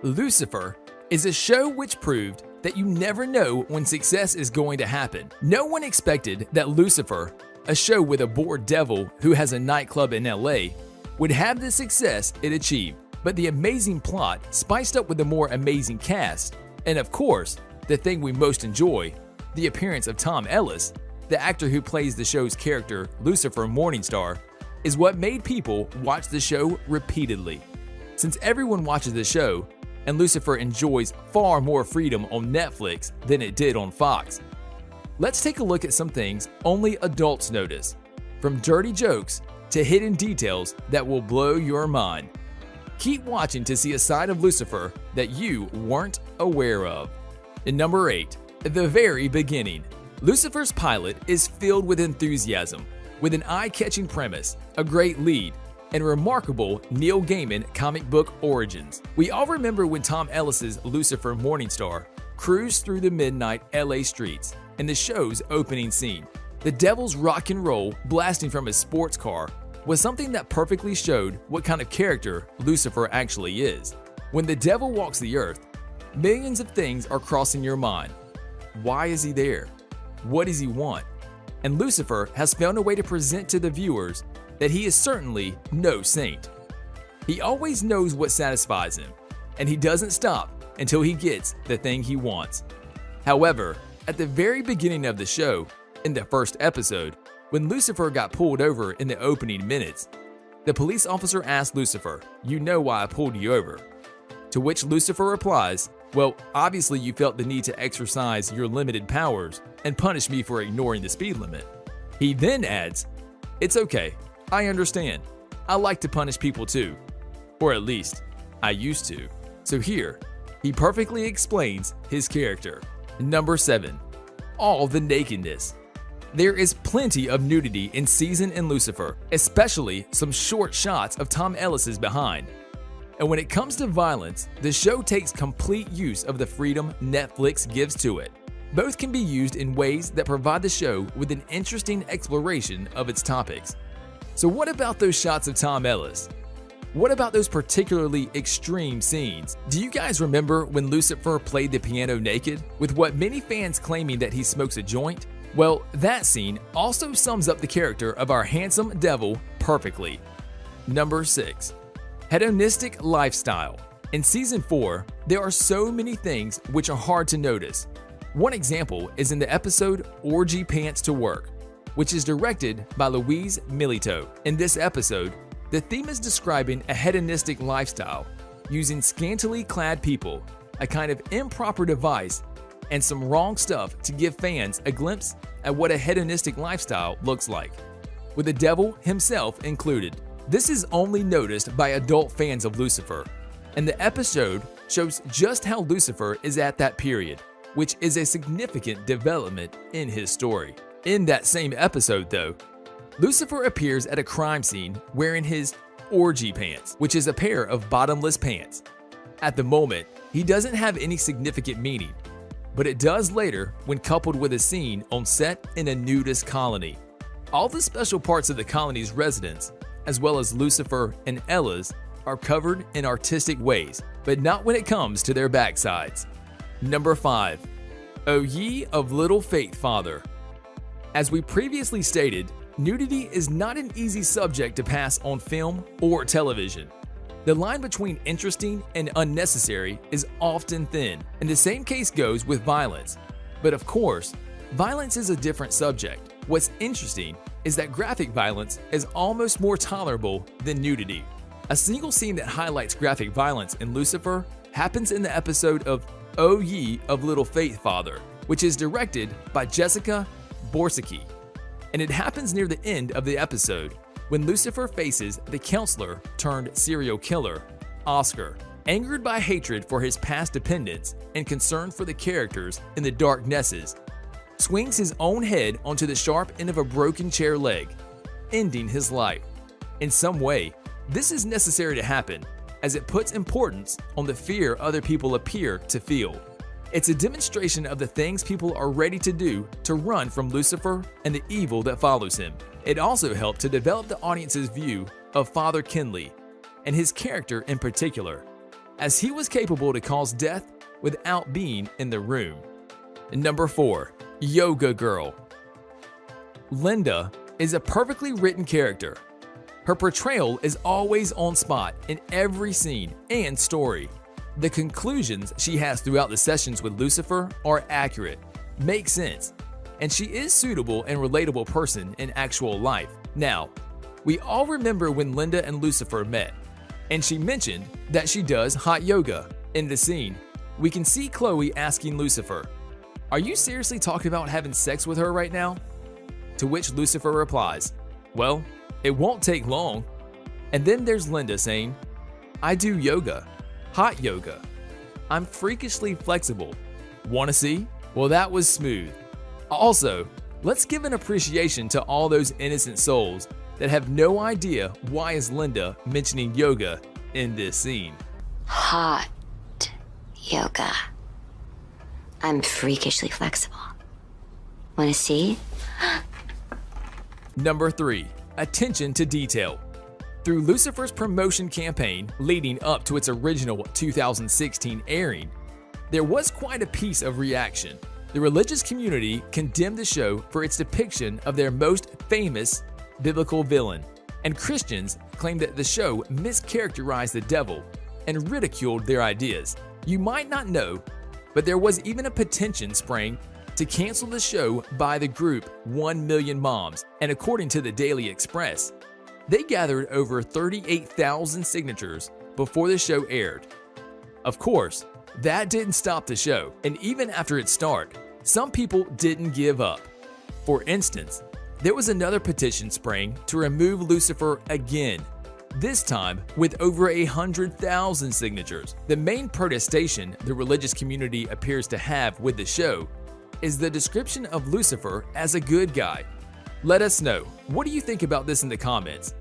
Lucifer is a show which proved that you never know when success is going to happen. No one expected that Lucifer, a show with a bored devil who has a nightclub in LA, would have the success it achieved. But the amazing plot, spiced up with a more amazing cast, and of course, the thing we most enjoy, the appearance of Tom Ellis, the actor who plays the show's character Lucifer Morningstar, is what made people watch the show repeatedly. Since everyone watches the show, and Lucifer enjoys far more freedom on Netflix than it did on Fox, let's take a look at some things only adults notice, from dirty jokes to hidden details that will blow your mind. Keep watching to see a side of Lucifer that you weren't aware of. And number 8, the very beginning. Lucifer's pilot is filled with enthusiasm, with an eye-catching premise, a great lead, and remarkable Neil Gaiman comic book origins. We all remember when Tom Ellis's Lucifer Morningstar cruised through the midnight LA streets in the show's opening scene. The devil's rock and roll blasting from his sports car was something that perfectly showed what kind of character Lucifer actually is. When the devil walks the earth, millions of things are crossing your mind. Why is he there? What does he want? And Lucifer has found a way to present to the viewers that he is certainly no saint. He always knows what satisfies him, and he doesn't stop until he gets the thing he wants. However, at the very beginning of the show, in the first episode, when Lucifer got pulled over in the opening minutes, the police officer asked Lucifer, "You know why I pulled you over?" To which Lucifer replies, "Well, obviously you felt the need to exercise your limited powers and punish me for ignoring the speed limit." He then adds, "It's okay. I understand. I like to punish people too. Or at least, I used to." So here, he perfectly explains his character. Number 7. All the nakedness. There is plenty of nudity in season in Lucifer, especially some short shots of Tom Ellis's behind. And when it comes to violence, the show takes complete use of the freedom Netflix gives to it. Both can be used in ways that provide the show with an interesting exploration of its topics. So what about those shots of Tom Ellis? What about those particularly extreme scenes? Do you guys remember when Lucifer played the piano naked, with what many fans claiming that he smokes a joint? Well, that scene also sums up the character of our handsome devil perfectly. Number 6. Hedonistic lifestyle. In Season 4, there are so many things which are hard to notice. One example is in the episode Orgy Pants to Work, which is directed by Louise Milito. In this episode, the theme is describing a hedonistic lifestyle, using scantily clad people, a kind of improper device, and some wrong stuff to give fans a glimpse at what a hedonistic lifestyle looks like, with the devil himself included. This is only noticed by adult fans of Lucifer, and the episode shows just how Lucifer is at that period, which is a significant development in his story. In that same episode, though, Lucifer appears at a crime scene wearing his orgy pants, which is a pair of bottomless pants. At the moment, he doesn't have any significant meaning, but it does later when coupled with a scene on set in a nudist colony. All the special parts of the colony's residents, as well as Lucifer and Ella's, are covered in artistic ways, but not when it comes to their backsides. Number 5. O ye of little faith, Father. As we previously stated, nudity is not an easy subject to pass on film or television. The line between interesting and unnecessary is often thin, and the same case goes with violence. But of course, violence is a different subject. What's interesting is that graphic violence is almost more tolerable than nudity. A single scene that highlights graphic violence in Lucifer happens in the episode of O Ye of Little Faith, Father, which is directed by Jessica Borsicki. And it happens near the end of the episode, when Lucifer faces the counselor turned serial killer, Oscar. Angered by hatred for his past dependents and concern for the characters in the dark nesses, swings his own head onto the sharp end of a broken chair leg, ending his life. In some way, this is necessary to happen, as it puts importance on the fear other people appear to feel. It's a demonstration of the things people are ready to do to run from Lucifer and the evil that follows him. It also helped to develop the audience's view of Father Kinley and his character in particular, as he was capable to cause death without being in the room. Number 4. Yoga Girl. Linda is a perfectly written character. Her portrayal is always on spot in every scene and story. The conclusions she has throughout the sessions with Lucifer are accurate, make sense, and she is suitable and relatable person in actual life. Now, we all remember when Linda and Lucifer met, and she mentioned that she does hot yoga. In the scene, we can see Chloe asking Lucifer, "Are you seriously talking about having sex with her right now?" To which Lucifer replies, "Well, it won't take long." And then there's Linda saying, "I do yoga, hot yoga. I'm freakishly flexible. Wanna see?" Well, that was smooth. Also, let's give an appreciation to all those innocent souls that have no idea why is Linda mentioning yoga in this scene. Hot yoga. I'm freakishly flexible. Wanna see? Number 3. Attention to detail. Through Lucifer's promotion campaign leading up to its original 2016 airing, there was quite a piece of reaction. The religious community condemned the show for its depiction of their most famous biblical villain, and Christians claimed that the show mischaracterized the devil and ridiculed their ideas. You might not know, but there was even a petition sprang to cancel the show by the group 1 Million Moms, and according to the Daily Express, they gathered over 38,000 signatures before the show aired. Of course, that didn't stop the show, and even after its start, some people didn't give up. For instance, there was another petition sprang to remove Lucifer again, this time with over 100,000 signatures. The main protestation the religious community appears to have with the show is the description of Lucifer as a good guy. Let us know, what do you think about this in the comments?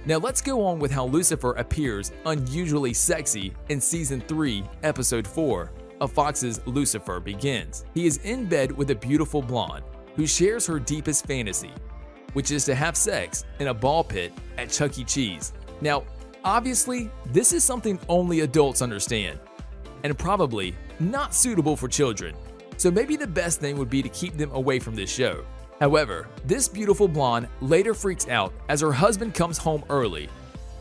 Now let's go on with how Lucifer appears unusually sexy in Season 3, Episode 4 of Fox's Lucifer Begins. He is in bed with a beautiful blonde who shares her deepest fantasy, which is to have sex in a ball pit at Chuck E. Cheese. Now, obviously, this is something only adults understand, and probably not suitable for children, so maybe the best thing would be to keep them away from this show. However, this beautiful blonde later freaks out as her husband comes home early,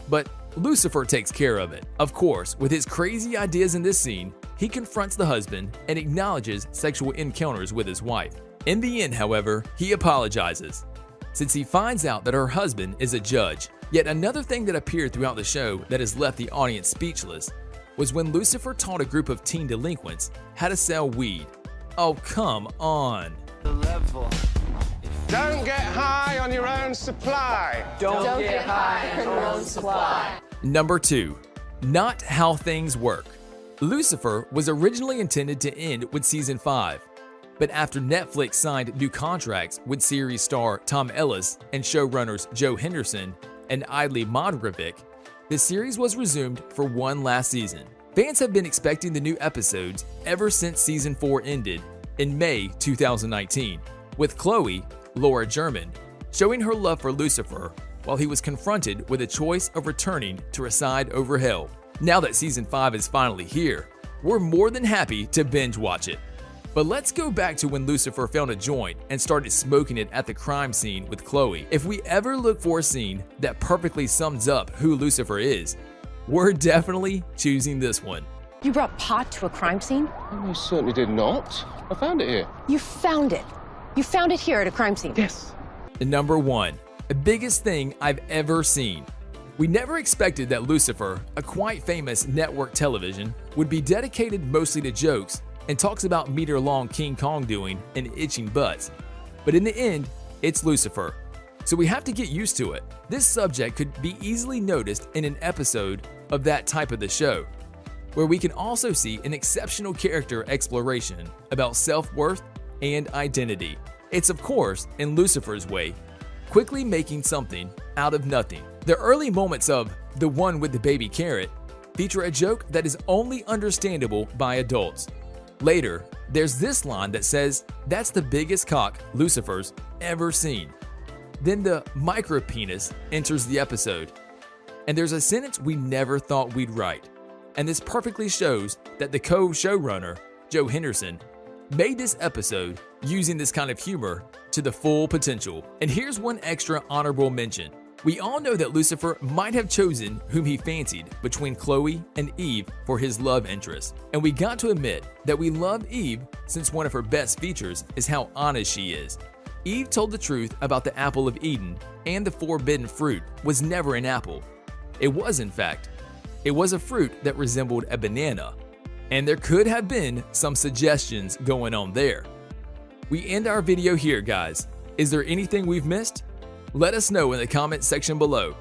but Lucifer takes care of it. Of course, with his crazy ideas in this scene, he confronts the husband and acknowledges sexual encounters with his wife. In the end, however, he apologizes, since he finds out that her husband is a judge. Yet another thing that appeared throughout the show that has left the audience speechless was when Lucifer taught a group of teen delinquents how to sell weed. Oh, come on. Don't get high on your own supply. Don't get high on your own supply. Number 2. Not how things work. Lucifer was originally intended to end with Season 5, but after Netflix signed new contracts with series star Tom Ellis and showrunners Joe Henderson and Idley Modrovic, the series was resumed for one last season. Fans have been expecting the new episodes ever since Season 4 ended in May 2019, with Chloe, Laura German, showing her love for Lucifer while he was confronted with a choice of returning to reside over hell. Now that Season 5 is finally here, we're more than happy to binge watch it. But let's go back to when Lucifer found a joint and started smoking it at the crime scene with Chloe. If we ever look for a scene that perfectly sums up who Lucifer is, we're definitely choosing this one. You brought pot to a crime scene? I certainly did not. I found it here. You found it. You found it here at a crime scene. Yes. Number 1. The biggest thing I've ever seen. We never expected that Lucifer, a quite famous network television, would be dedicated mostly to jokes and talks about meter-long King Kong doing and itching butts. But in the end, it's Lucifer, so we have to get used to it. This subject could be easily noticed in an episode of that type of the show, where we can also see an exceptional character exploration about self-worth and identity. It's of course, in Lucifer's way, quickly making something out of nothing. The early moments of The One with the Baby Carrot feature a joke that is only understandable by adults. Later, there's this line that says, "That's the biggest cock Lucifer's ever seen." Then the micro-penis enters the episode, and there's a sentence we never thought we'd write. and this perfectly shows that the co-showrunner, Joe Henderson, made this episode using this kind of humor to the full potential. And here's one extra honorable mention. We all know that Lucifer might have chosen whom he fancied between Chloe and Eve for his love interest. And we got to admit that we love Eve since one of her best features is how honest she is. Eve told the truth about the apple of Eden, and the forbidden fruit was never an apple. It was, in fact, it was a fruit that resembled a banana. And there could have been some suggestions going on there. We end our video here, guys. Is there anything we've missed? Let us know in the comment section below.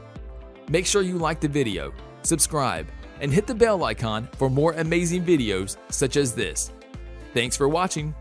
Make sure you like the video, subscribe, and hit the bell icon for more amazing videos such as this. Thanks for watching.